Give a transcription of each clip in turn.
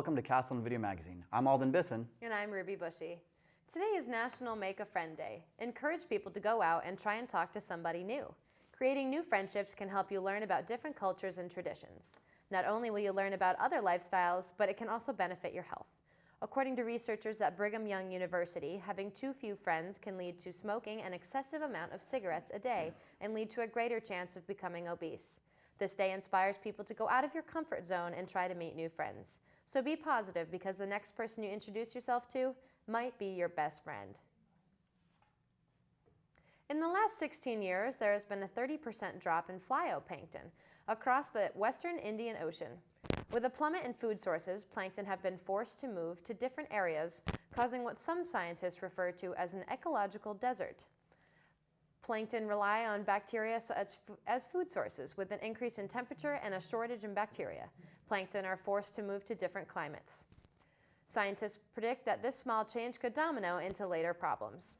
welcome to Castleton Videomagazine. I'm Alden Bisson. And I'm Ruby Bushy. Today is National Make a Friend Day. Encourage people to go out and try and talk to somebody new. Creating new friendships can help you learn about different cultures and traditions. Not only will you learn about other lifestyles, but it can also benefit your health. According to researchers at Brigham Young University, having too few friends can lead to smoking an excessive amount of cigarettes a day and lead to a greater chance of becoming obese. This day inspires people to go out of your comfort zone and try to meet new friends. So be positive, because the next person you introduce yourself to might be your best friend. In the last 16 years, there has been a 30% drop in phytoplankton across the western Indian Ocean. With a plummet in food sources, plankton have been forced to move to different areas, causing what some scientists refer to as an ecological desert. Plankton rely on bacteria such as food sources. With an increase in temperature and a shortage in bacteria, plankton are forced to move to different climates. Scientists predict that this small change could domino into later problems.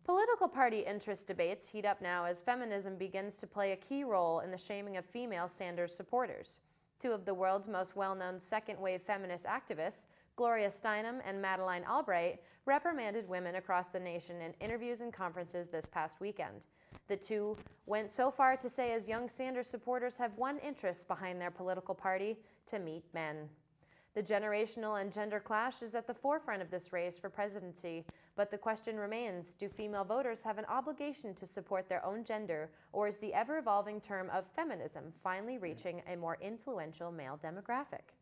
Political party interest debates heat up now as feminism begins to play a key role in the shaming of female Sanders supporters. Two of the world's most well-known second-wave feminist activists, Gloria Steinem and Madeleine Albright, reprimanded women across the nation in interviews and conferences this past weekend. The two went so far to say as young Sanders supporters have one interest behind their political party: to meet men. The generational and gender clash is at the forefront of this race for presidency, but the question remains, do female voters have an obligation to support their own gender, or is the ever-evolving term of feminism finally reaching a more influential male demographic?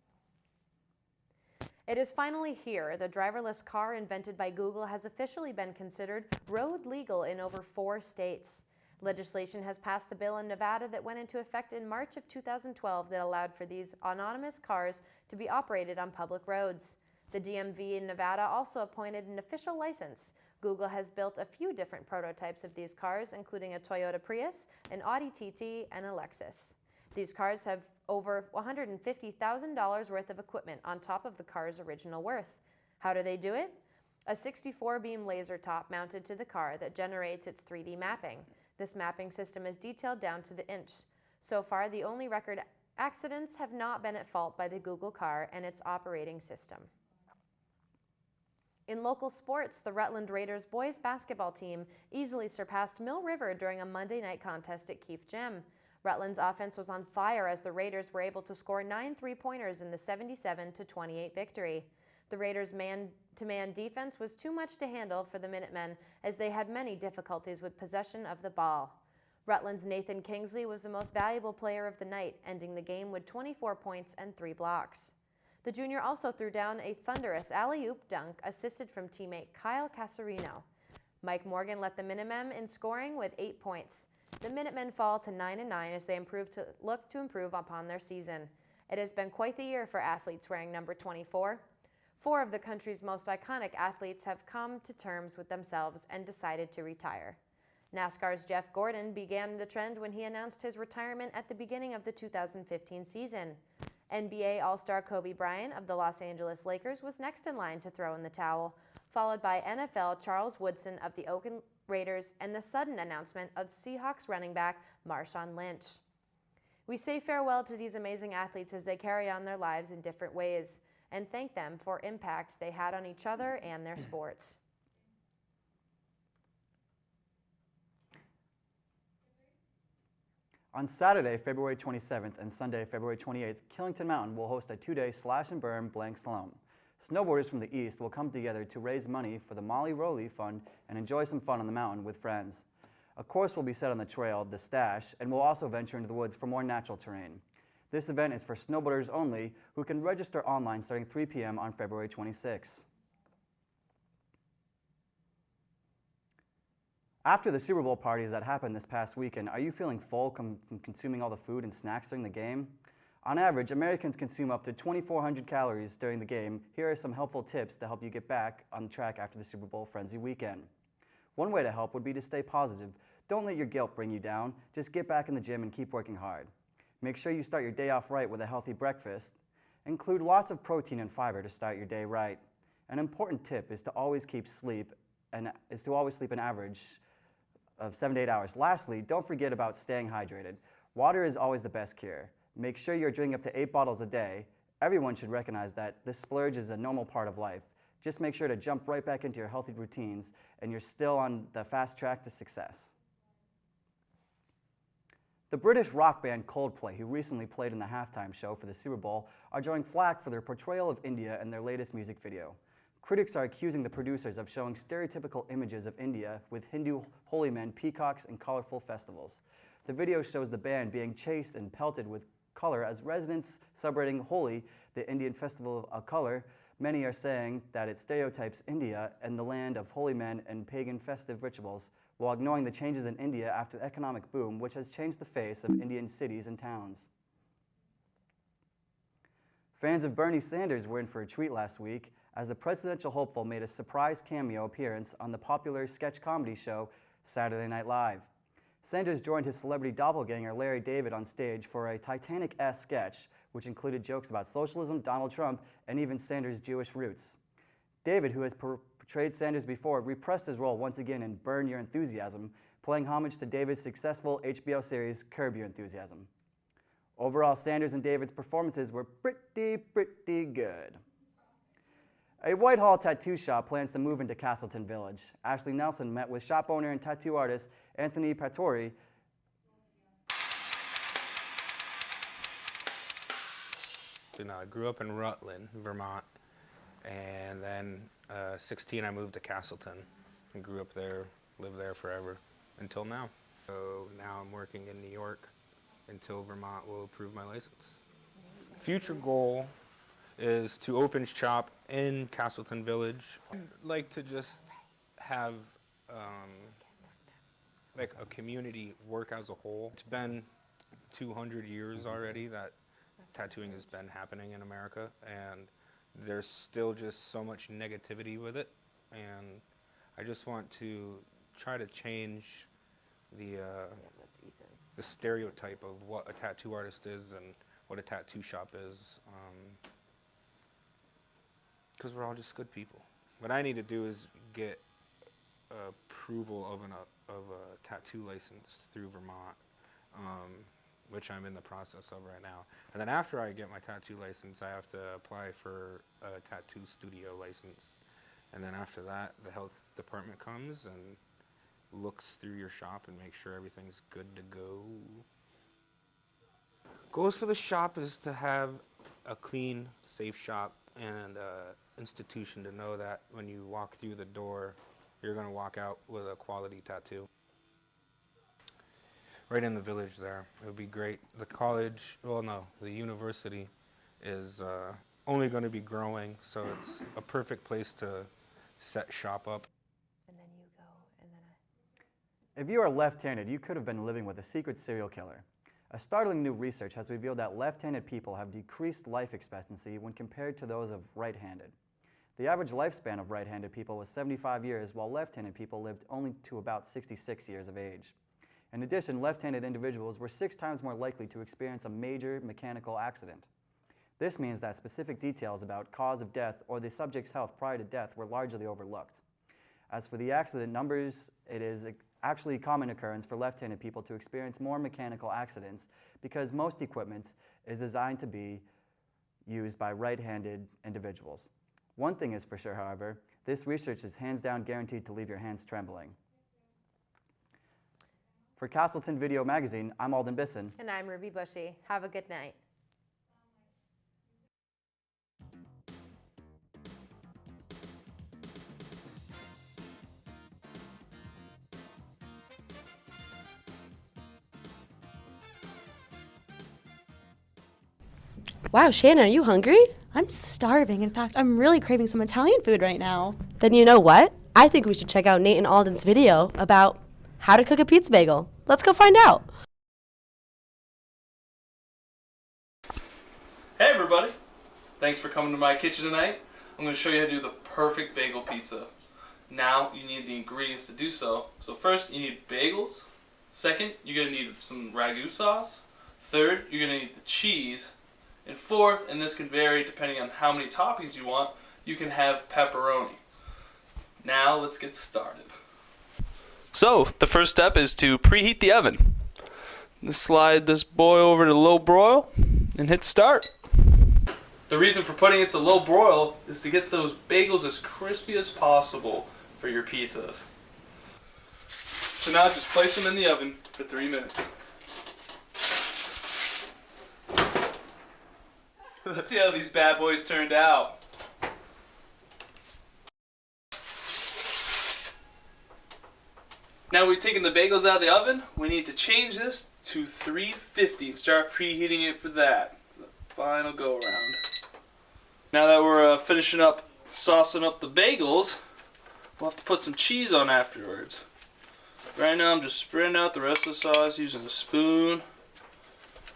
It is finally here. The driverless car invented by Google has officially been considered road legal in over 4 states. Legislation has passed the bill in Nevada that went into effect in March of 2012 that allowed for these autonomous cars to be operated on public roads. The DMV in Nevada also appointed an official license. Google has built a few different prototypes of these cars, including a Toyota Prius, an Audi TT, and a Lexus. These cars have over $150,000 worth of equipment on top of the car's original worth. How do they do it? A 64-beam laser top mounted to the car that generates its 3D mapping. This mapping system is detailed down to the inch. So far, the only record accidents have not been at fault by the Google car and its operating system. In local sports, the Rutland Raiders boys basketball team easily surpassed Mill River during a Monday night contest at Keefe Gym. Rutland's offense was on fire as the Raiders were able to score 9 3-pointers in the 77-28 victory. The Raiders' man-to-man defense was too much to handle for the Minutemen, as they had many difficulties with possession of the ball. Rutland's Nathan Kingsley was the most valuable player of the night, ending the game with 24 points and 3 blocks. The junior also threw down a thunderous alley-oop dunk assisted from teammate Kyle Casarino. Mike Morgan led the Minutemen in scoring with 8 points. The Minutemen fall to 9-9 as they look to improve upon their season. It has been quite the year for athletes wearing number 24. 4 of the country's most iconic athletes have come to terms with themselves and decided to retire. NASCAR's Jeff Gordon began the trend when he announced his retirement at the beginning of the 2015 season. NBA All-Star Kobe Bryant of the Los Angeles Lakers was next in line to throw in the towel, followed by NFL Charles Woodson of the Oakland Raiders and the sudden announcement of Seahawks running back Marshawn Lynch. We say farewell to these amazing athletes as they carry on their lives in different ways, and thank them for impact they had on each other and their sports. On Saturday, February 27th and Sunday, February 28th, Killington Mountain will host a 2-day slash and burn blank slalom. Snowboarders from the east will come together to raise money for the Molly Rowley Fund and enjoy some fun on the mountain with friends. A course will be set on the trail, the Stash, and will also venture into the woods for more natural terrain. This event is for snowboarders only, who can register online starting 3 p.m. on February 26. After the Super Bowl parties that happened this past weekend, are you feeling full from consuming all the food and snacks during the game? On average, Americans consume up to 2,400 calories during the game. Here are some helpful tips to help you get back on track after the Super Bowl frenzy weekend. One way to help would be to stay positive. Don't let your guilt bring you down. Just get back in the gym and keep working hard. Make sure you start your day off right with a healthy breakfast. Include lots of protein and fiber to start your day right. An important tip is to always sleep an average of 7 to 8 hours. Lastly, don't forget about staying hydrated. Water is always the best cure. Make sure you're drinking up to 8 bottles a day. Everyone should recognize that this splurge is a normal part of life. Just make sure to jump right back into your healthy routines, and you're still on the fast track to success. The British rock band Coldplay, who recently played in the halftime show for the Super Bowl, are drawing flack for their portrayal of India in their latest music video. Critics are accusing the producers of showing stereotypical images of India with Hindu holy men, peacocks, and colorful festivals. The video shows the band being chased and pelted with color as residents celebrating Holi, the Indian festival of color. Many are saying that it stereotypes India and the land of holy men and pagan festive rituals, while ignoring the changes in India after the economic boom, which has changed the face of Indian cities and towns. Fans of Bernie Sanders were in for a treat last week as the presidential hopeful made a surprise cameo appearance on the popular sketch comedy show Saturday Night Live. Sanders joined his celebrity doppelganger Larry David on stage for a Titanic-esque sketch, which included jokes about socialism, Donald Trump, and even Sanders' Jewish roots. David, who has portrayed Sanders before, repressed his role once again in Burn Your Enthusiasm, paying homage to David's successful HBO series Curb Your Enthusiasm. Overall, Sanders and David's performances were pretty good. A Whitehall tattoo shop plans to move into Castleton Village. Ashley Nelson met with shop owner and tattoo artist Anthony Pattori. I grew up in Rutland, Vermont, and then 16 I moved to Castleton and grew up there, lived there forever until now. So now I'm working in New York until Vermont will approve my license. Future goal is to open shop in Castleton Village. I'd like to just have like a community work as a whole. It's been 200 years already that tattooing has been happening in America, and there's still just so much negativity with it, and I just want to try to change the stereotype of what a tattoo artist is and what a tattoo shop is, because we're all just good people. What I need to do is get approval of a tattoo license through Vermont, which I'm in the process of right now. And then after I get my tattoo license, I have to apply for a tattoo studio license. And then after that, the health department comes and looks through your shop and makes sure everything's good to go. Goals for the shop is to have a clean, safe shop and institution to know that when you walk through the door, you're going to walk out with a quality tattoo. Right in the village there. It would be great. The college, well no, the university is only going to be growing, so it's a perfect place to set shop up. And then you go, and then If you are left-handed, you could have been living with a secret serial killer. A startling new research has revealed that left-handed people have decreased life expectancy when compared to those of right-handed. The average lifespan of right-handed people was 75 years, while left-handed people lived only to about 66 years of age. In addition, left-handed individuals were 6 times more likely to experience a major mechanical accident. This means that specific details about cause of death or the subject's health prior to death were largely overlooked. As for the accident numbers, it is actually a common occurrence for left-handed people to experience more mechanical accidents because most equipment is designed to be used by right-handed individuals. One thing is for sure, however, this research is hands down guaranteed to leave your hands trembling. For Castleton Videomagazine, I'm Alden Bisson. And I'm Ruby Bushy. Have a good night. Wow, Shannon, are you hungry? I'm starving. In fact, I'm really craving some Italian food right now. Then you know what? I think we should check out Nate and Alden's video about how to cook a pizza bagel. Let's go find out. Hey everybody! Thanks for coming to my kitchen tonight. I'm going to show you how to do the perfect bagel pizza. Now you need the ingredients to do so. So first you need bagels. Second, you're going to need some ragu sauce. Third, you're going to need the cheese. And fourth, and this can vary depending on how many toppings you want, you can have pepperoni. Now let's get started. So the first step is to preheat the oven. Slide this boy over to low broil and hit start. The reason for putting it to low broil is to get those bagels as crispy as possible for your pizzas. So now just place them in the oven for 3 minutes. Let's see how these bad boys turned out. Now we've taken the bagels out of the oven, we need to change this to 350 and start preheating it for that. The final go around. Now that we're finishing up saucing up the bagels, we'll have to put some cheese on afterwards. Right now I'm just spreading out the rest of the sauce using a spoon.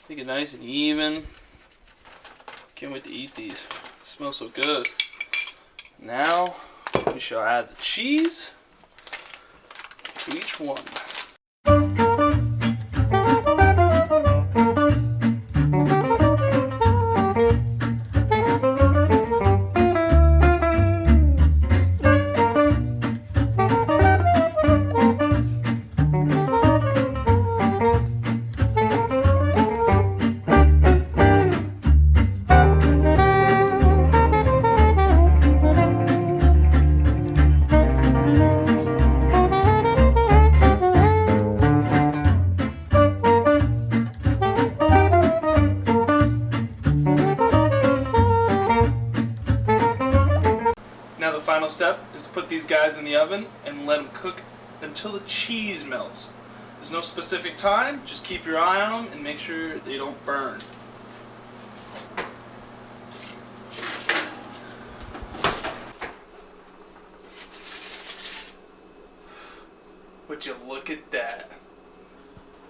Make it nice and even. Can't wait to eat these. Smells so good. Now we shall add the cheese to each one. Now the final step is to put these guys in the oven and let them cook until the cheese melts. There's no specific time, just keep your eye on them and make sure they don't burn. Would you look at that?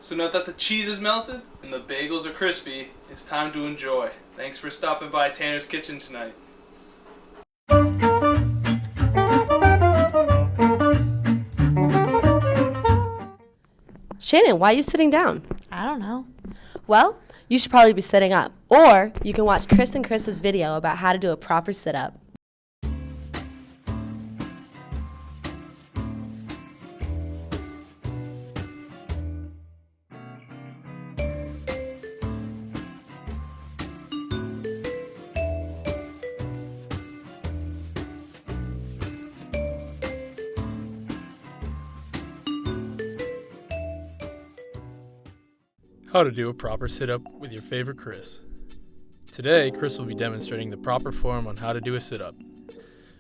So now that the cheese is melted and the bagels are crispy, it's time to enjoy. Thanks for stopping by Tanner's Kitchen tonight. Shannon, why are you sitting down? I don't know. Well, you should probably be sitting up. Or you can watch Chris and Chris's video about how to do a proper sit-up. How to do a proper sit-up with your favorite Chris. Today, Chris will be demonstrating the proper form on how to do a sit-up.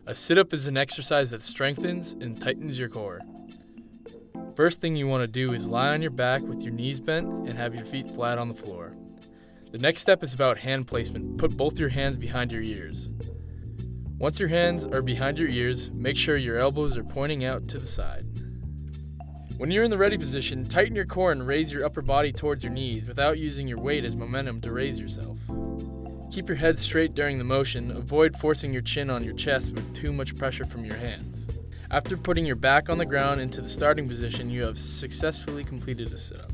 A sit-up is an exercise that strengthens and tightens your core. First thing you want to do is lie on your back with your knees bent and have your feet flat on the floor. The next step is about hand placement. Put both your hands behind your ears. Once your hands are behind your ears, make sure your elbows are pointing out to the side. When you're in the ready position, tighten your core and raise your upper body towards your knees without using your weight as momentum to raise yourself. Keep your head straight during the motion. Avoid forcing your chin on your chest with too much pressure from your hands. After putting your back on the ground into the starting position, you have successfully completed a sit-up.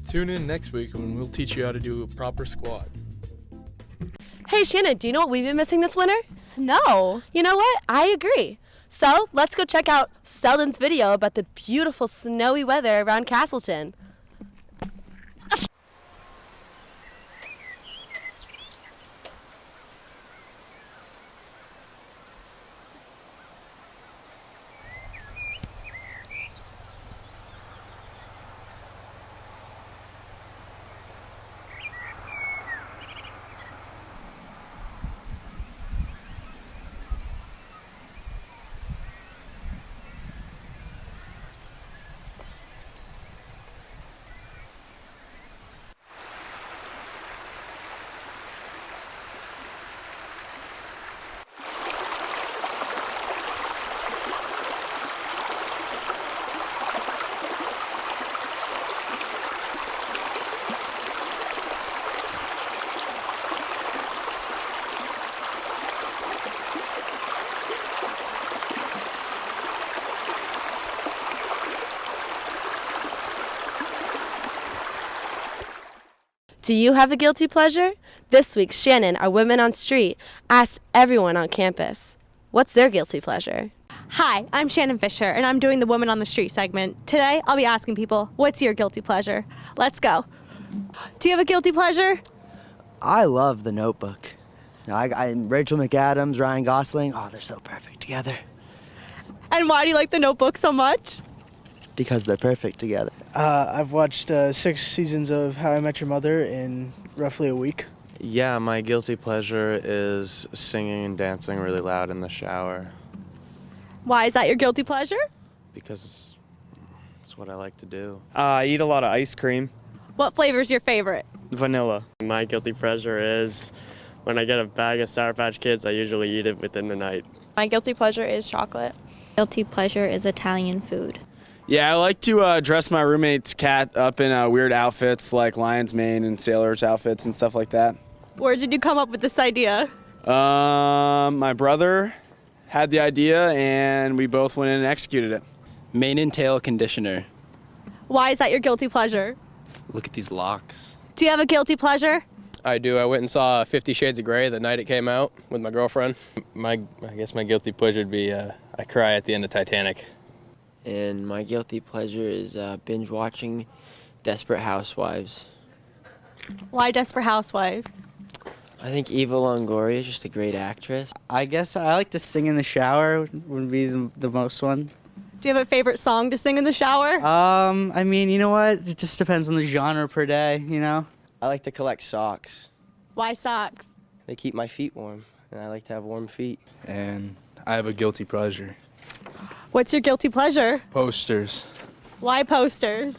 Tune in next week when we'll teach you how to do a proper squat. Hey, Shannon, do you know what we've been missing this winter? Snow. You know what? I agree. So let's go check out Selden's video about the beautiful snowy weather around Castleton. Do you have a guilty pleasure? This week, Shannon, our Women on Street, asked everyone on campus, what's their guilty pleasure? Hi, I'm Shannon Fisher, and I'm doing the Women on the Street segment. Today, I'll be asking people, what's your guilty pleasure? Let's go. Do you have a guilty pleasure? I love The Notebook. Rachel McAdams, Ryan Gosling. Oh, they're so perfect together. And why do you like The Notebook so much? Because they're perfect together. I've watched 6 seasons of How I Met Your Mother in roughly a week. Yeah, my guilty pleasure is singing and dancing really loud in the shower Why is that your guilty pleasure? because it's what I like to do. I eat a lot of ice cream. What flavor is your favorite? Vanilla. My guilty pleasure is when I get a bag of Sour Patch Kids, I usually eat it within the night. My guilty pleasure is chocolate. Guilty pleasure is Italian food. Yeah, I like to dress my roommate's cat up in weird outfits like lion's mane and sailor's outfits and stuff like that. Where did you come up with this idea? My brother had the idea and we both went in and executed it. Mane and tail conditioner. Why is that your guilty pleasure? Look at these locks. Do you have a guilty pleasure? I do. I went and saw 50 Shades of Grey the night it came out with my girlfriend. I guess my guilty pleasure would be I cry at the end of Titanic. And my guilty pleasure is binge watching Desperate Housewives. Why Desperate Housewives? I think Eva Longoria is just a great actress. I guess I like to sing in the shower would be the most one. Do you have a favorite song to sing in the shower? I mean, you know what? It just depends on the genre per day, you know? I like to collect socks. Why socks? They keep my feet warm, and I like to have warm feet. And I have a guilty pleasure. What's your guilty pleasure? Posters. Why posters?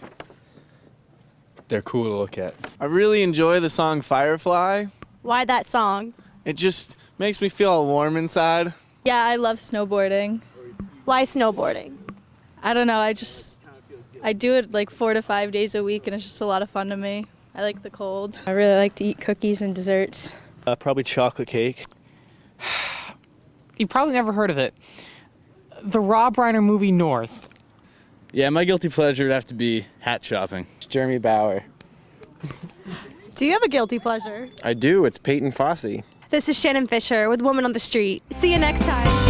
They're cool to look at. I really enjoy the song Firefly. Why that song? It just makes me feel all warm inside. Yeah, I love snowboarding. Why snowboarding? I don't know, I do it like 4 to 5 days a week and it's just a lot of fun to me. I like the cold. I really like to eat cookies and desserts. Probably chocolate cake. You probably never heard of it. The Rob Reiner movie North. Yeah, my guilty pleasure would have to be hat shopping. Jeremy Bauer. Do you have a guilty pleasure? I do. It's Peyton Fossey. This is Shannon Fisher with Woman on the Street. See you next time.